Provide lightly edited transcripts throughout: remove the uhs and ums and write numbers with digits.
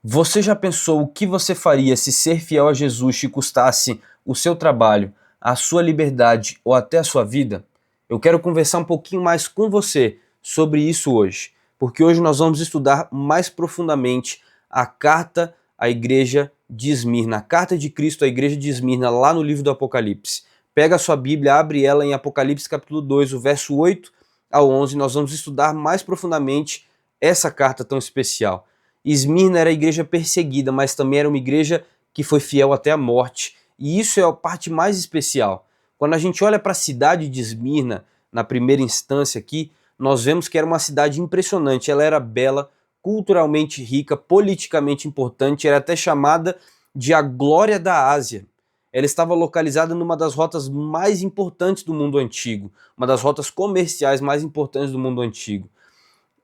Você já pensou o que você faria se ser fiel a Jesus te custasse o seu trabalho, a sua liberdade ou até a sua vida? Eu quero conversar um pouquinho mais com você sobre isso hoje, porque hoje nós vamos estudar mais profundamente a carta à igreja de Esmirna, a carta de Cristo à igreja de Esmirna, lá no livro do Apocalipse. Pega a sua Bíblia, abre ela em Apocalipse capítulo 2, o verso 8 ao 11, nós vamos estudar mais profundamente essa carta tão especial. Esmirna era a igreja perseguida, mas também era uma igreja que foi fiel até a morte. E isso é a parte mais especial. Quando a gente olha para a cidade de Esmirna, na primeira instância aqui, nós vemos que era uma cidade impressionante. Ela era bela, culturalmente rica, politicamente importante, era até chamada de a glória da Ásia. Ela estava localizada numa das rotas mais importantes do mundo antigo, uma das rotas comerciais mais importantes do mundo antigo.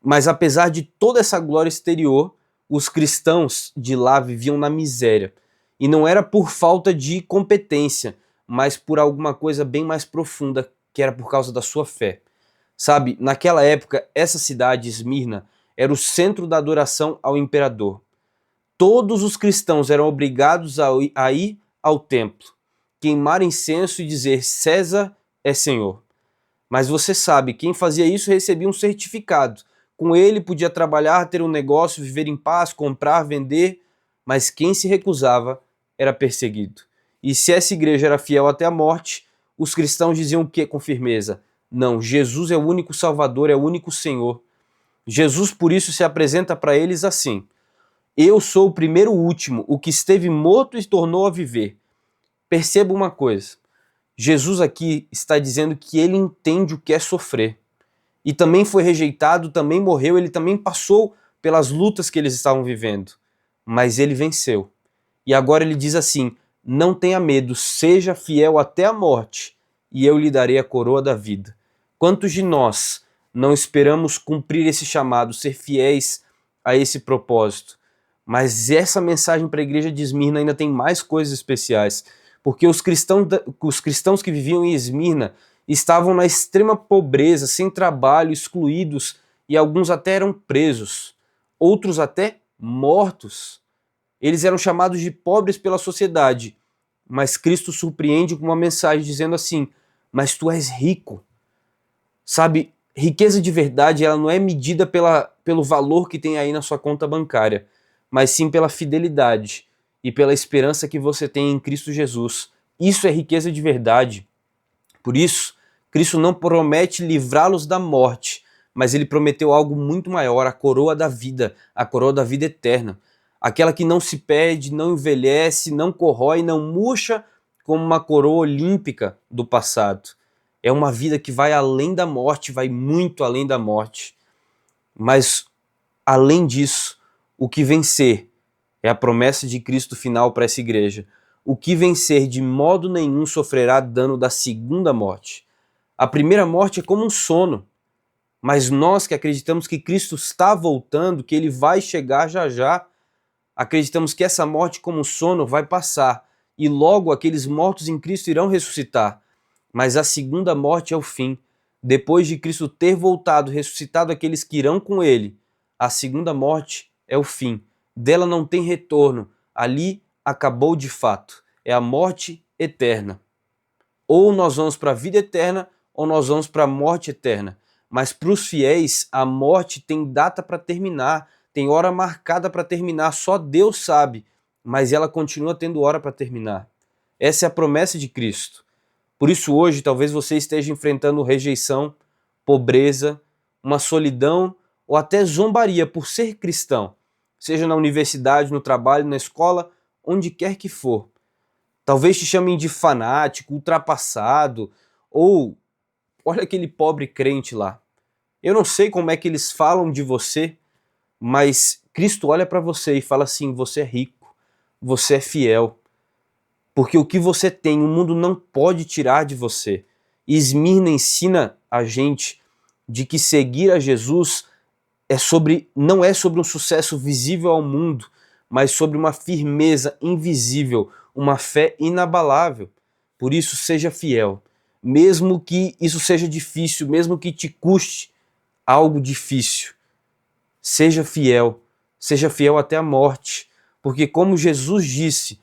Mas apesar de toda essa glória exterior, os cristãos de lá viviam na miséria. E não era por falta de competência, mas por alguma coisa bem mais profunda, que era por causa da sua fé. Sabe, naquela época, essa cidade, Esmirna, era o centro da adoração ao imperador. Todos os cristãos eram obrigados a ir ao templo, queimar incenso e dizer César é Senhor. Mas você sabe, quem fazia isso recebia um certificado. Com ele podia trabalhar, ter um negócio, viver em paz, comprar, vender, mas quem se recusava era perseguido. E se essa igreja era fiel até a morte, os cristãos diziam o que com firmeza? Não, Jesus é o único Salvador, é o único Senhor. Jesus por isso se apresenta para eles assim: eu sou o primeiro e o último, o que esteve morto e tornou a viver. Perceba uma coisa, Jesus aqui está dizendo que ele entende o que é sofrer. E também foi rejeitado, também morreu, ele também passou pelas lutas que eles estavam vivendo. Mas ele venceu. E agora ele diz assim: não tenha medo, seja fiel até a morte, e eu lhe darei a coroa da vida. Quantos de nós não esperamos cumprir esse chamado, ser fiéis a esse propósito? Mas essa mensagem para a igreja de Esmirna ainda tem mais coisas especiais, porque os cristãos que viviam em Esmirna estavam na extrema pobreza, sem trabalho, excluídos, e alguns até eram presos, outros até mortos. Eles eram chamados de pobres pela sociedade, mas Cristo surpreende com uma mensagem dizendo assim: mas tu és rico. Sabe, riqueza de verdade, ela não é medida pelo valor que tem aí na sua conta bancária, mas sim pela fidelidade e pela esperança que você tem em Cristo Jesus. Isso é riqueza de verdade. Por isso, Cristo não promete livrá-los da morte, mas ele prometeu algo muito maior, a coroa da vida eterna. Aquela que não se perde, não envelhece, não corrói, não murcha como uma coroa olímpica do passado. É uma vida que vai além da morte, vai muito além da morte. Mas, além disso, o que vencer é a promessa de Cristo final para essa igreja. O que vencer de modo nenhum sofrerá dano da segunda morte. A primeira morte é como um sono, mas nós que acreditamos que Cristo está voltando, que ele vai chegar já já, acreditamos que essa morte como um sono vai passar e logo aqueles mortos em Cristo irão ressuscitar. Mas a segunda morte é o fim. Depois de Cristo ter voltado, ressuscitado aqueles que irão com ele, a segunda morte é o fim. Dela não tem retorno. Ali acabou de fato. É a morte eterna. Ou nós vamos para a vida eterna, ou nós vamos para a morte eterna. Mas para os fiéis, a morte tem data para terminar, tem hora marcada para terminar, só Deus sabe, mas ela continua tendo hora para terminar. Essa é a promessa de Cristo. Por isso hoje talvez você esteja enfrentando rejeição, pobreza, uma solidão ou até zombaria por ser cristão, seja na universidade, no trabalho, na escola, onde quer que for. Talvez te chamem de fanático, ultrapassado, ou olha aquele pobre crente lá. Eu não sei como é que eles falam de você, mas Cristo olha para você e fala assim: você é rico, você é fiel. Porque o que você tem, o mundo não pode tirar de você. Esmirna ensina a gente de que seguir a Jesus não é sobre um sucesso visível ao mundo, mas sobre uma firmeza invisível, uma fé inabalável. Por isso, seja fiel. Mesmo que isso seja difícil, mesmo que te custe algo difícil, seja fiel até a morte. Porque como Jesus disse,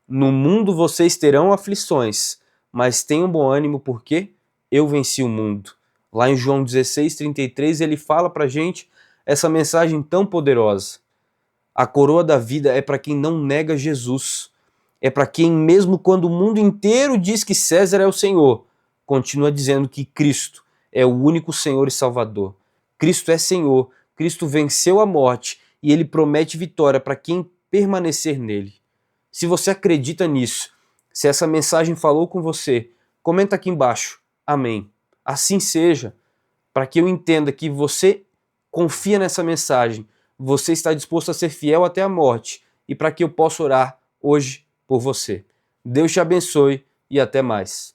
no mundo vocês terão aflições, mas tenham bom ânimo porque eu venci o mundo. Lá em João 16:33 ele fala pra gente essa mensagem tão poderosa. A coroa da vida é para quem não nega Jesus. É para quem, mesmo quando o mundo inteiro diz que César é o Senhor, continua dizendo que Cristo é o único Senhor e Salvador. Cristo é Senhor, Cristo venceu a morte e ele promete vitória para quem permanecer nele. Se você acredita nisso, se essa mensagem falou com você, comenta aqui embaixo. Amém. Assim seja, para que eu entenda que você confia nessa mensagem, você está disposto a ser fiel até a morte e para que eu possa orar hoje por você. Deus te abençoe e até mais.